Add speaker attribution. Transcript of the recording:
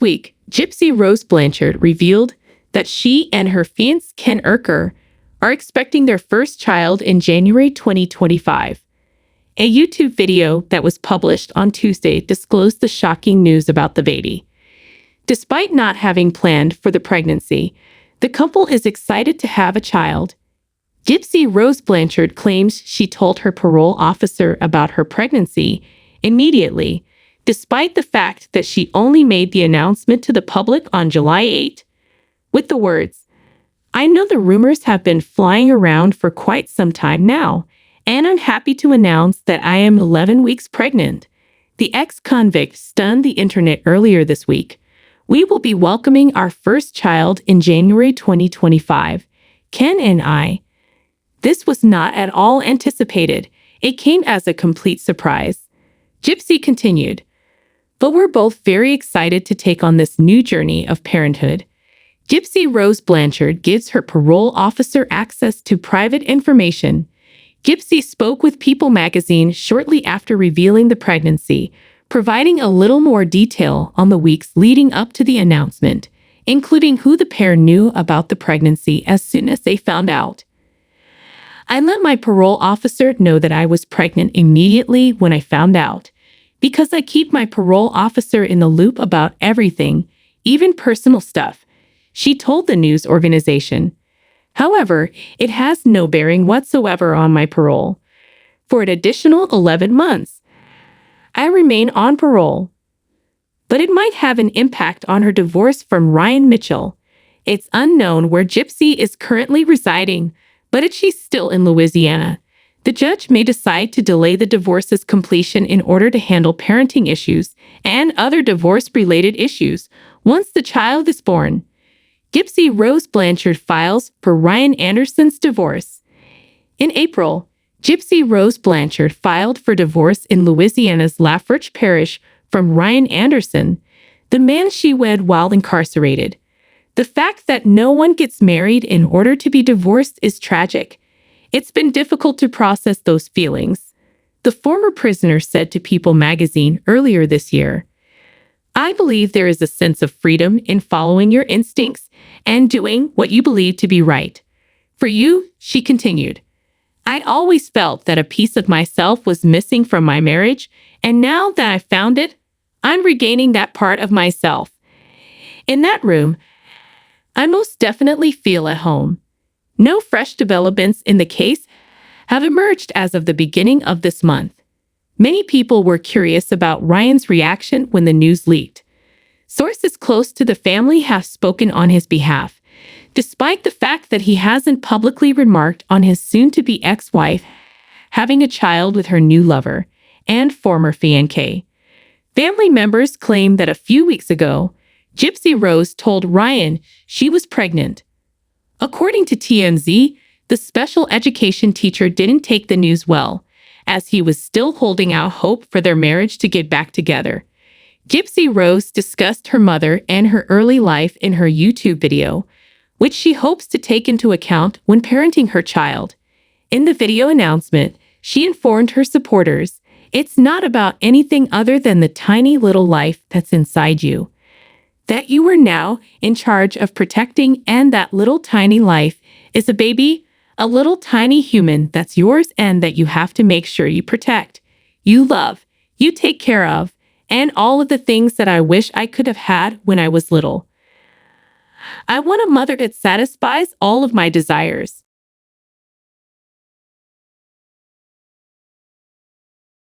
Speaker 1: week, Gypsy Rose Blanchard revealed that she and her fiancé Ken Urker are expecting their first child in January 2025. A YouTube video that was published on Tuesday disclosed the shocking news about the baby. Despite not having planned for the pregnancy, the couple is excited to have a child. Gypsy Rose Blanchard claims she told her parole officer about her pregnancy immediately, despite the fact that she only made the announcement to the public on July 8, with the words, "I know the rumors have been flying around for quite some time now, and I'm happy to announce that I am 11 weeks pregnant." The ex-convict stunned the internet earlier this week. "We will be welcoming our first child in January 2025, Ken and I." This was not at all anticipated. It came as a complete surprise. Gypsy continued, "But we're both very excited to take on this new journey of parenthood." Gypsy Rose Blanchard gives her parole officer access to private information. Gypsy spoke with People magazine shortly after revealing the pregnancy, providing a little more detail on the weeks leading up to the announcement, including who the pair knew about the pregnancy as soon as they found out. "I let my parole officer know that I was pregnant immediately when I found out, because I keep my parole officer in the loop about everything, even personal stuff," she told the news organization. "However, it has no bearing whatsoever on my parole. For an additional 11 months, I remain on parole. But it might have an impact on her divorce from Ryan Mitchell. It's unknown where Gypsy is currently residing, but she's still in Louisiana. The judge may decide to delay the divorce's completion in order to handle parenting issues and other divorce-related issues once the child is born." Gypsy Rose Blanchard files for Ryan Anderson's divorce. In April, Gypsy Rose Blanchard filed for divorce in Louisiana's Lafourche Parish from Ryan Anderson, the man she wed while incarcerated. The fact that no one gets married in order to be divorced is tragic. It's been difficult to process those feelings, the former prisoner said to People magazine earlier this year. "I believe there is a sense of freedom in following your instincts and doing what you believe to be right. For you," she continued, "I always felt that a piece of myself was missing from my marriage, and now that I found it, I'm regaining that part of myself. In that room, I most definitely feel at home." No fresh developments in the case have emerged as of the beginning of this month. Many people were curious about Ryan's reaction when the news leaked. Sources close to the family have spoken on his behalf, despite the fact that he hasn't publicly remarked on his soon-to-be ex-wife having a child with her new lover and former fiancé. Family members claim that a few weeks ago, Gypsy Rose told Ryan she was pregnant. According to TMZ, the special education teacher didn't take the news well, as he was still holding out hope for their marriage to get back together. Gypsy Rose discussed her mother and her early life in her YouTube video, which she hopes to take into account when parenting her child. In the video announcement, she informed her supporters, "It's not about anything other than the tiny little life that's inside you, that you are now in charge of protecting, and that little tiny life is a baby, a little tiny human that's yours and that you have to make sure you protect, you love, you take care of, and all of the things that I wish I could have had when I was little. I want a mother that satisfies all of my desires."